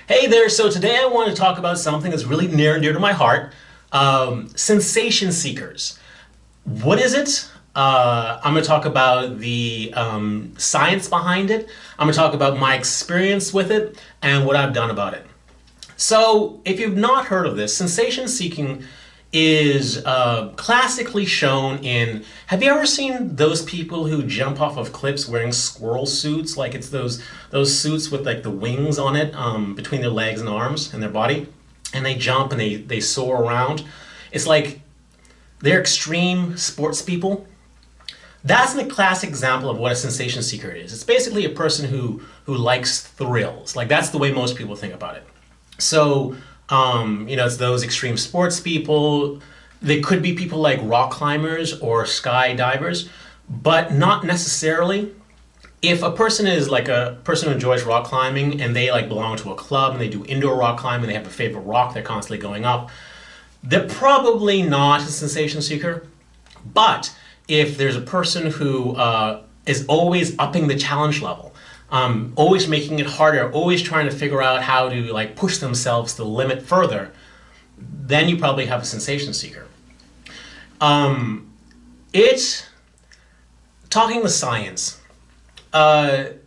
Hey there, so today I want to talk about something that's really near and dear to my heart, sensation seekers. What is it? I'm going to talk about the science behind it. I'm going to talk about my experience with it and what I've done about it. So, if you've not heard of this, sensation seeking is classically shown in. Have you ever seen those people who jump off of cliffs wearing squirrel suits? Like it's those suits with like the wings on it between their legs and arms and their body, and they jump and they soar around. It's like they're extreme sports people. That's a classic example of what a sensation seeker is. It's basically a person who likes thrills. Like that's the way most people think about it. So, it's those extreme sports people. They could be people like rock climbers or skydivers, but not necessarily. If a person is like a person who enjoys rock climbing and they like belong to a club and they do indoor rock climbing, they have a favorite rock they're constantly going up, they're probably not a sensation seeker. But if there's a person who is always upping the challenge level, always making it harder, always trying to figure out how to like push themselves to the limit further, then you probably have a sensation seeker. It's talking the science. Genetically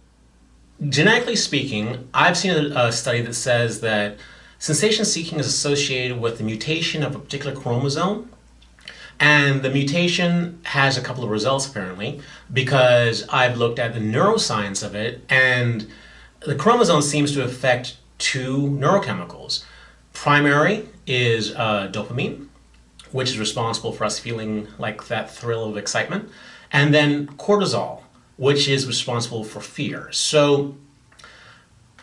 speaking, I've seen a study that says that sensation seeking is associated with the mutation of a particular chromosome. And the mutation has a couple of results apparently, because I've looked at the neuroscience of it, and the chromosome seems to affect two neurochemicals. Primary is dopamine, which is responsible for us feeling like that thrill of excitement, and then cortisol, which is responsible for fear. So,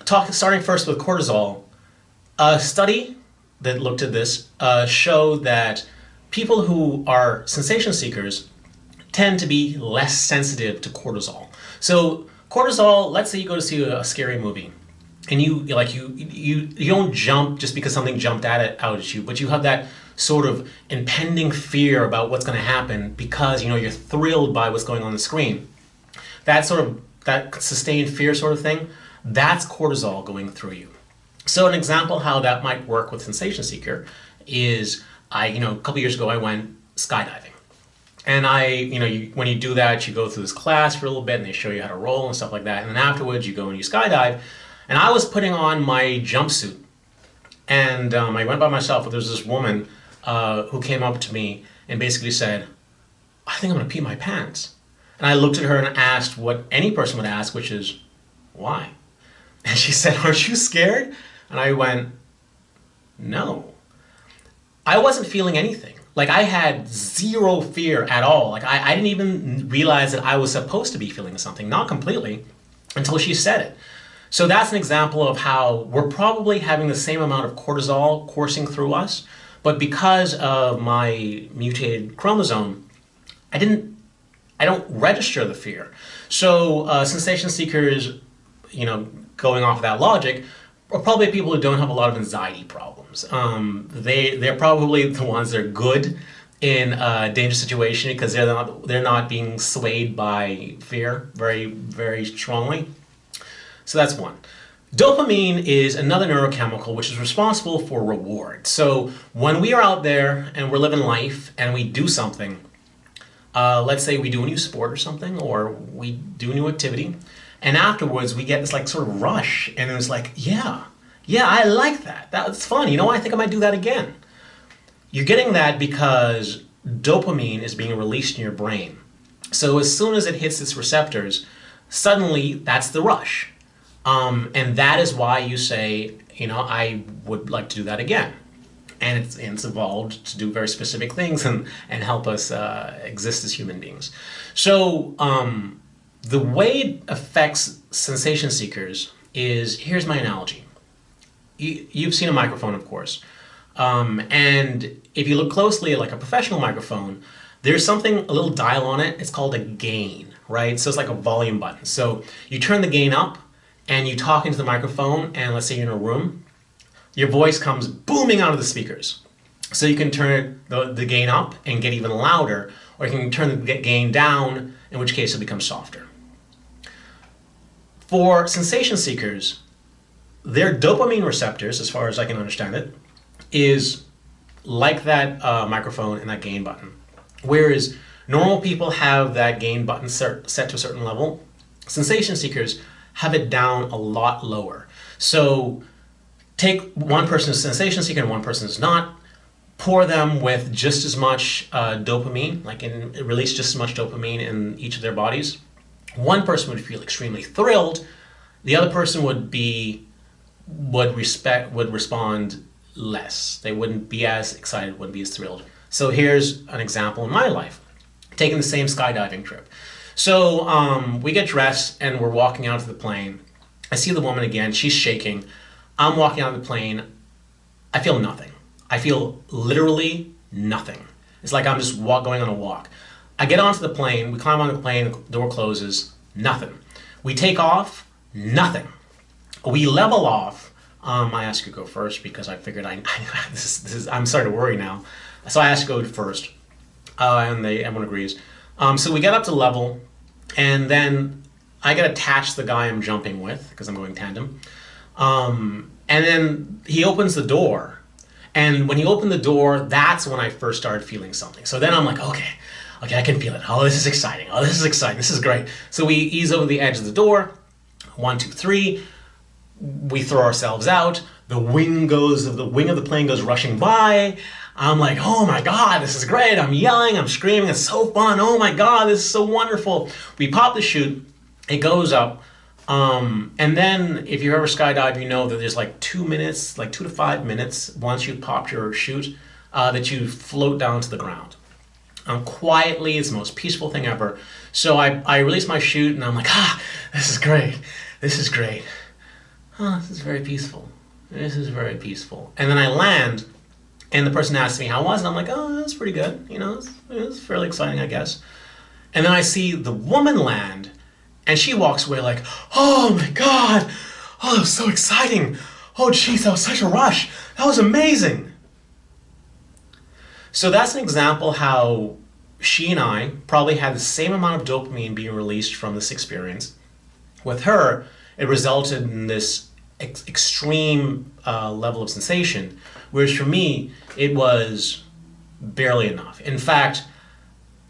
starting first with cortisol, a study that looked at this showed that people who are sensation seekers tend to be less sensitive to cortisol. So cortisol, let's say you go to see a scary movie and you don't jump just because something jumped out at you, but you have that sort of impending fear about what's going to happen because you're thrilled by what's going on the screen. That sustained fear sort of thing, that's cortisol going through you. So an example how that might work with sensation seeker is a couple years ago I went skydiving. And when you do that, you go through this class for a little bit and they show you how to roll and stuff like that. And then afterwards you go and you skydive. And I was putting on my jumpsuit. And I went by myself, but there was this woman who came up to me and basically said, "I think I'm going to pee my pants." And I looked at her and asked what any person would ask, which is, "Why?" And she said, "Aren't you scared?" And I went, "No." I wasn't feeling anything. Like I had zero fear at all. Like I didn't even realize that I was supposed to be feeling something, not completely, until she said it. So that's an example of how we're probably having the same amount of cortisol coursing through us, but because of my mutated chromosome, I don't register the fear. So sensation seekers, going off of that logic, are probably people who don't have a lot of anxiety problems. They're probably the ones that are good in a dangerous situation because they're not being swayed by fear very, very strongly. So that's one. Dopamine is another neurochemical which is responsible for reward. So when we are out there and we're living life and we do something, let's say we do a new sport or something, or we do a new activity, and afterwards we get this like sort of rush, and it's like, yeah, I like that. That's fun. I think I might do that again. You're getting that because dopamine is being released in your brain. So as soon as it hits its receptors, suddenly that's the rush. And that is why you say, I would like to do that again. And it's evolved to do very specific things and help us exist as human beings. So the way it affects sensation seekers is, here's my analogy. You've seen a microphone, of course. And if you look closely at like a professional microphone, there's something, a little dial on it. It's called a gain, right? So it's like a volume button. So you turn the gain up and you talk into the microphone, and let's say you're in a room, your voice comes booming out of the speakers. So you can turn the gain up and get even louder, or you can turn the gain down, in which case it'll become softer. For sensation seekers, their dopamine receptors, as far as I can understand it, is like that microphone and that gain button. Whereas normal people have that gain button set to a certain level, sensation seekers have it down a lot lower. So take one person who's a sensation seeker and one person who's not, pour them with just as much dopamine, release just as much dopamine in each of their bodies. One person would feel extremely thrilled. The other person would respond less. They wouldn't be as excited, wouldn't be as thrilled. So here's an example in my life, taking the same skydiving trip. So we get dressed and we're walking out of the plane. I see the woman again, she's shaking. I'm walking out of the plane. I feel nothing. I feel literally nothing. It's like I'm just going on a walk. I get onto the plane, we climb on the plane, the door closes, nothing. We take off, nothing. We level off. I asked you to go first because I figured I'm starting to worry now. So I asked you to go first, and everyone agrees. So we get up to level, and then I get attached to the guy I'm jumping with because I'm going tandem. And then he opens the door, and when he opened the door, that's when I first started feeling something. So then I'm like, okay, I can feel it. Oh, this is exciting. Oh, this is exciting. This is great. So we ease over the edge of the door. 1, 2, 3. We throw ourselves out. The wing of the plane goes rushing by. I'm like, oh my God, this is great. I'm yelling, I'm screaming. It's so fun. Oh my God, this is so wonderful. We pop the chute. It goes up. And then if you ever skydive, you know that there's like 2 minutes, like 2 to 5 minutes once you've popped your chute, that you float down to the ground. Quietly, it's the most peaceful thing ever. So I release my chute and I'm like, this is great. This is great. This is very peaceful. This is very peaceful. And then I land, and the person asks me how it was, and I'm like, oh, that's pretty good. You know, it's fairly exciting, I guess. And then I see the woman land, and she walks away like, oh my God, oh, that was so exciting. Oh, geez, that was such a rush. That was amazing. So that's an example how she and I probably had the same amount of dopamine being released from this experience. With her, it resulted in this extreme level of sensation, whereas for me, it was barely enough. In fact,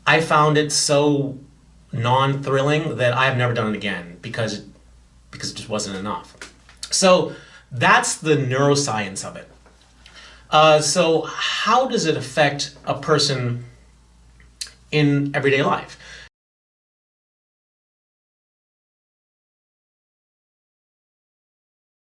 I found it so non-thrilling that I have never done it again because it just wasn't enough. So that's the neuroscience of it. So how does it affect a person in everyday life?